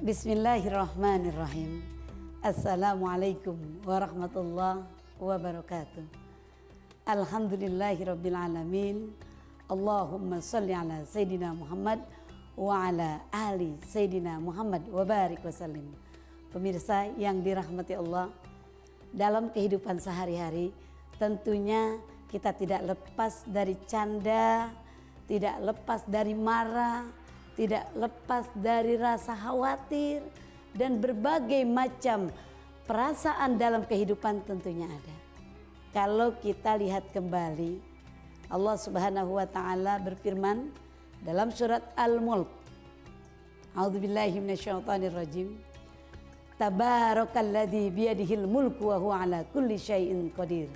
Bismillahirrahmanirrahim. Assalamualaikum warahmatullahi wabarakatuh. Alhamdulillahirabbil alamin. Allahumma shalli ala Sayyidina Muhammad wa ala ali Sayyidina Muhammad wa barik wasallim. Pemirsa yang dirahmati Allah, dalam kehidupan sehari-hari tentunya kita tidak lepas dari canda, tidak lepas dari marah, tidak lepas dari rasa khawatir, dan berbagai macam perasaan dalam kehidupan tentunya ada. Kalau kita lihat kembali, Allah Subhanahu wa taala berfirman dalam surat Al-Mulk. A'udzubillahi minasyaitonirrajim. Tabarakalladzi biyadihil mulku wa huwa ala kulli syai'in qadir.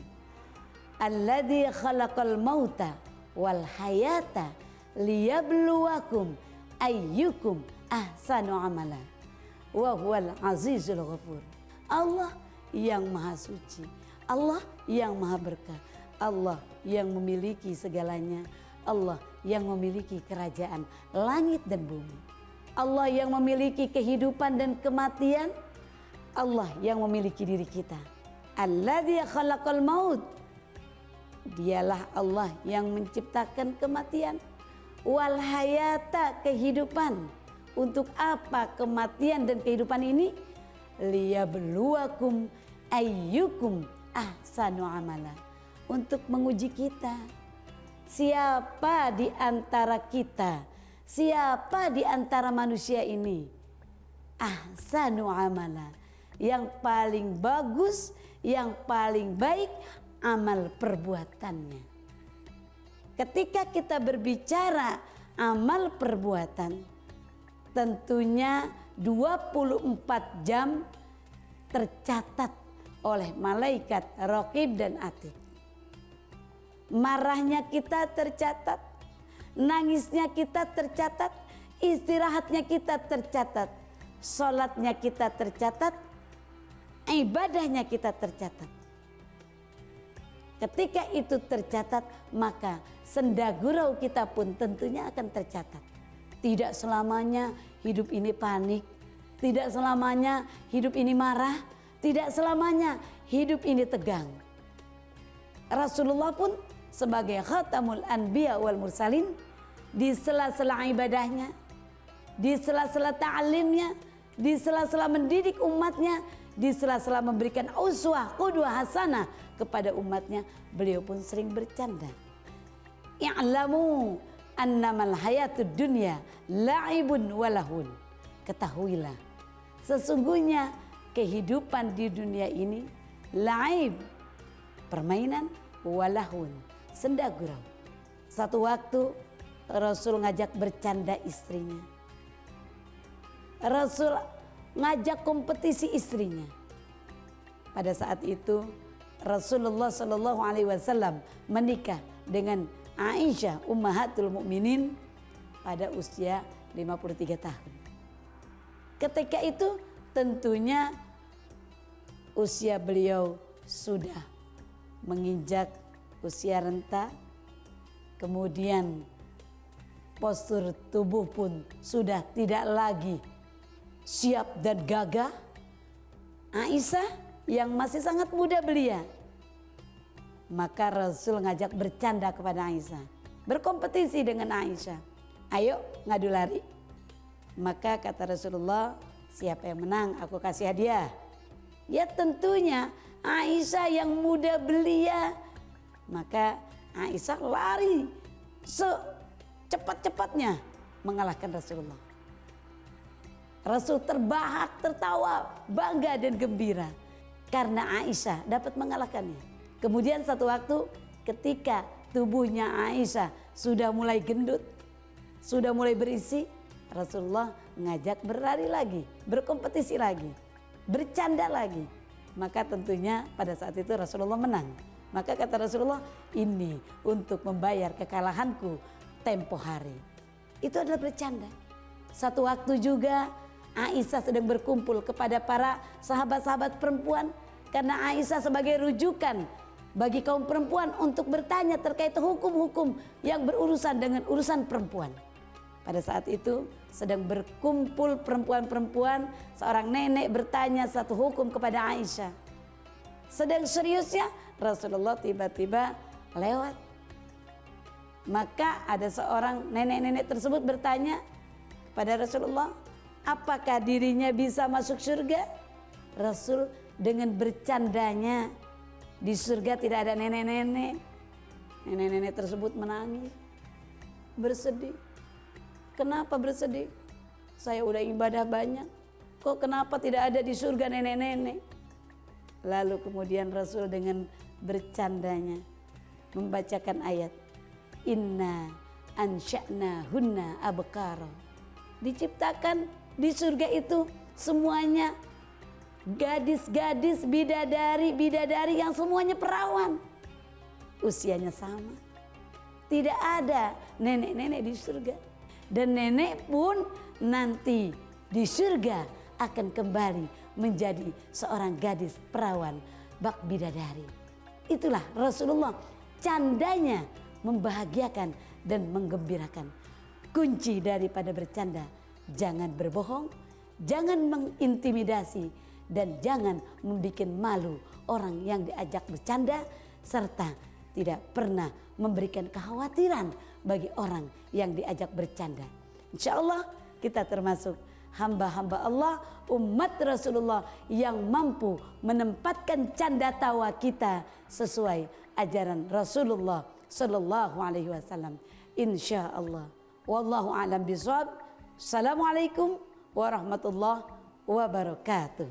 Alladzi khalaqal mauta wal hayata liyabluwakum ayyukum ahsanu amala wa huwal azizul ghafur. Allah yang maha suci, Allah yang maha berkah, Allah yang memiliki segalanya, Allah yang memiliki kerajaan langit dan bumi, Allah yang memiliki kehidupan dan kematian, Allah yang memiliki diri kita. Alladzi khalaqal maut, dialah Allah yang menciptakan kematian, wal hayata, kehidupan. Untuk apa kematian dan kehidupan ini? Liyabluwakum ayyukum ahsanu amala, untuk menguji kita. Siapa di antara kita, siapa di antara manusia ini ahsanu amala, yang paling bagus, yang paling baik amal perbuatannya. Ketika kita berbicara amal perbuatan, tentunya 24 jam tercatat oleh malaikat Raqib dan Atid. Marahnya kita tercatat, nangisnya kita tercatat, istirahatnya kita tercatat, sholatnya kita tercatat, ibadahnya kita tercatat. Ketika itu tercatat, maka senda gurau kita pun tentunya akan tercatat. Tidak selamanya hidup ini panik, tidak selamanya hidup ini marah, tidak selamanya hidup ini tegang. Rasulullah pun sebagai khatamul anbiya wal mursalin, di sela-sela ibadahnya, di sela-sela ta'limnya, di sela-sela mendidik umatnya, di sela-sela memberikan uswah qudwah hasanah kepada umatnya, beliau pun sering bercanda. I'lamu annamal hayatud dunya la'ibun walahun. Ketahuilah, sesungguhnya kehidupan di dunia ini la'ib, permainan, walahun, senda gurau. Satu waktu Rasul ngajak bercanda istrinya. Rasul ngajak kompetisi istrinya. Pada saat itu Rasulullah Shallallahu Alaihi Wasallam menikah dengan Aisyah Ummahatul Mukminin pada usia 53 tahun. Ketika itu tentunya usia beliau sudah menginjak usia renta, kemudian postur tubuh pun sudah tidak lagi siap dan gagah. Aisyah yang masih sangat muda belia, maka Rasul ngajak bercanda kepada Aisyah, berkompetisi dengan Aisyah, ayo ngadu lari. Maka kata Rasulullah, siapa yang menang aku kasih hadiah. Ya tentunya Aisyah yang muda belia. Maka Aisyah lari secepat-cepatnya mengalahkan Rasulullah. Rasul terbahak, tertawa, bangga dan gembira karena Aisyah dapat mengalahkannya. Kemudian satu waktu ketika tubuhnya Aisyah sudah mulai gendut, sudah mulai berisi, Rasulullah ngajak berlari lagi, berkompetisi lagi, bercanda lagi. Maka tentunya pada saat itu Rasulullah menang. Maka kata Rasulullah, ini untuk membayar kekalahanku tempo hari. Itu adalah bercanda. Satu waktu juga Aisyah sedang berkumpul kepada para sahabat-sahabat perempuan, karena Aisyah sebagai rujukan bagi kaum perempuan untuk bertanya terkait hukum-hukum yang berurusan dengan urusan perempuan. Pada saat itu sedang berkumpul perempuan-perempuan, seorang nenek bertanya satu hukum kepada Aisyah. Sedang seriusnya Rasulullah tiba-tiba lewat. Maka ada seorang nenek-nenek tersebut bertanya pada Rasulullah, apakah dirinya bisa masuk surga? Rasul dengan bercandanya, di surga tidak ada nenek-nenek. Nenek-nenek tersebut menangis, bersedih. Kenapa bersedih? Saya udah ibadah banyak, kok kenapa tidak ada di surga nenek-nenek? Lalu kemudian Rasul dengan bercandanya membacakan ayat, Inna ansya'na hunna abkara. Diciptakan di surga itu semuanya gadis-gadis, bidadari-bidadari yang semuanya perawan. Usianya sama. Tidak ada nenek-nenek di surga. Dan nenek pun nanti di surga akan kembali menjadi seorang gadis perawan bak bidadari. Itulah Rasulullah, candanya membahagiakan dan menggembirakan. Kunci daripada bercanda, jangan berbohong, jangan mengintimidasi, dan jangan membuat malu orang yang diajak bercanda, serta tidak pernah memberikan kekhawatiran bagi orang yang diajak bercanda. Insya Allah kita termasuk hamba-hamba Allah, umat Rasulullah yang mampu menempatkan canda tawa kita sesuai ajaran Rasulullah Sallallahu Alaihi Wasallam. Insya Allah. Wallahu a'lam bishawab. Assalamualaikum warahmatullahi wabarakatuh.